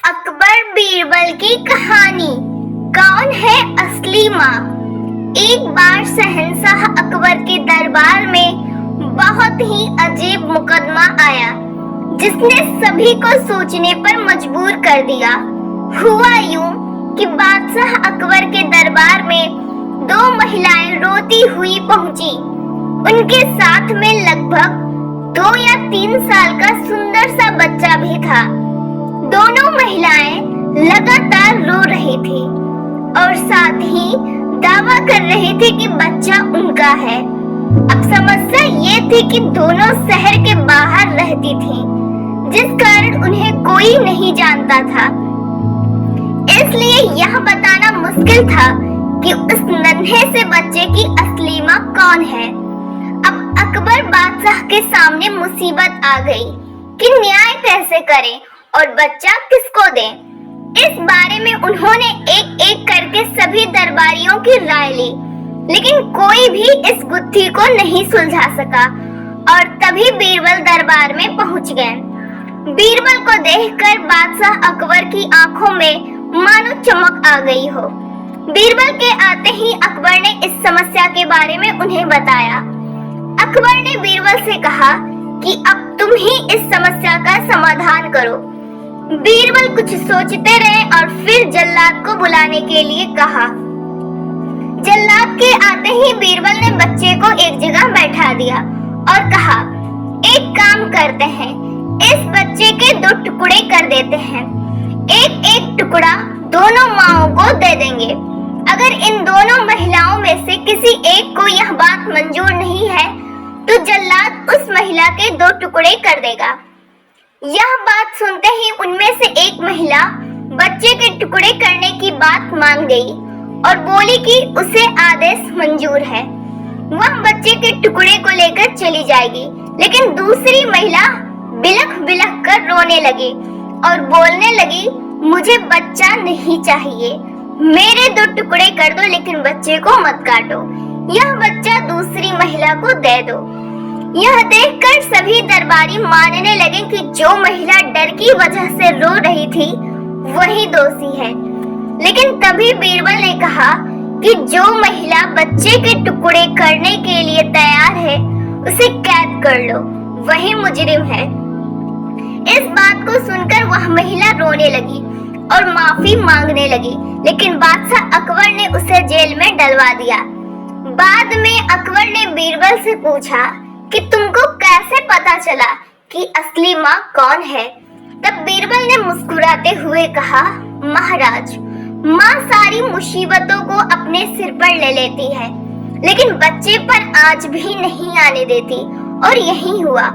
अकबर बीरबल की कहानी। कौन है असली माँ? एक बार शहंशाह अकबर के दरबार में बहुत ही अजीब मुकदमा आया जिसने सभी को सोचने पर मजबूर कर दिया। हुआ यूं कि बादशाह अकबर के दरबार में दो महिलाएं रोती हुई पहुंची। उनके साथ में लगभग 2 या 3 साल का सुंदर सा बच्चा भी था। दोनों महिलाएं लगातार रो रही थी और साथ ही दावा कर रही थी कि बच्चा उनका है। अब समस्या ये थी कि दोनों शहर के बाहर रहती थीं, जिस कारण उन्हें कोई नहीं जानता था। इसलिए यह बताना मुश्किल था कि उस नन्हे से बच्चे की असली माँ कौन है। अब अकबर बादशाह के सामने मुसीबत आ गई कि न्याय कैसे करें और बच्चा किसको दें। इस बारे में उन्होंने एक एक करके सभी दरबारियों की राय ली, लेकिन कोई भी इस गुत्थी को नहीं सुलझा सका। और तभी बीरबल दरबार में पहुंच गए। बीरबल को देखकर बादशाह अकबर की आंखों में मानो चमक आ गई हो। बीरबल के आते ही अकबर ने इस समस्या के बारे में उन्हें बताया। अकबर ने बीरबल से कहा कि अब तुम ही इस समस्या का समाधान करो। बीरबल कुछ सोचते रहे और फिर जल्लाद को बुलाने के लिए कहा। जल्लाद के आते ही बीरबल ने बच्चे को एक जगह बैठा दिया और कहा, एक काम करते हैं, इस बच्चे के 2 टुकड़े कर देते हैं। एक एक टुकड़ा दोनों माओं को दे देंगे। अगर इन दोनों महिलाओं में से किसी एक को यह बात मंजूर नहीं है तो जल्लाद उस महिला के 2 टुकड़े कर देगा। यह बात सुनते ही उनमें से एक महिला बच्चे के टुकड़े करने की बात मान गई और बोली कि उसे आदेश मंजूर है। वह बच्चे के टुकड़े को लेकर चली जाएगी, लेकिन दूसरी महिला बिलख बिलख कर रोने लगी और बोलने लगी, मुझे बच्चा नहीं चाहिए, मेरे 2 टुकड़े कर दो, लेकिन बच्चे को मत काटो। यह बच्चा दूसरी महिला को दे दो। यह देखकर सभी दरबारी मानने लगे कि जो महिला डर की वजह से रो रही थी वही दोषी है। लेकिन तभी बीरबल ने कहा कि जो महिला बच्चे के टुकड़े करने के लिए तैयार है उसे कैद कर लो, वही मुजरिम है। इस बात को सुनकर वह महिला रोने लगी और माफी मांगने लगी, लेकिन बादशाह अकबर ने उसे जेल में डलवा दिया। बाद में अकबर ने बीरबल से पूछा कि तुमको कैसे पता चला कि असली माँ कौन है? तब बीरबल ने मुस्कुराते हुए कहा, महाराज, माँ सारी मुसीबतों को अपने सिर पर ले लेती है, लेकिन बच्चे पर आज भी नहीं आने देती। और यही हुआ।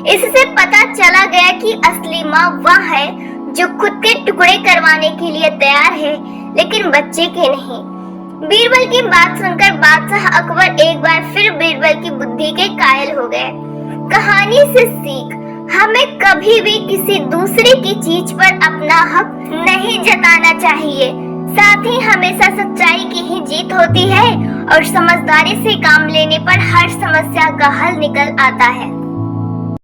इससे पता चला गया कि असली माँ वह है जो खुद के टुकड़े करवाने के लिए तैयार है, लेकिन बच्चे के नहीं। बीरबल की बात सुनकर बादशाह अकबर एक बार फिर बीरबल की बुद्धि के कायल हो गए। कहानी से सीख, हमें कभी भी किसी दूसरे की चीज पर अपना हक नहीं जताना चाहिए। साथ ही हमेशा सच्चाई की ही जीत होती है और समझदारी से काम लेने पर हर समस्या का हल निकल आता है।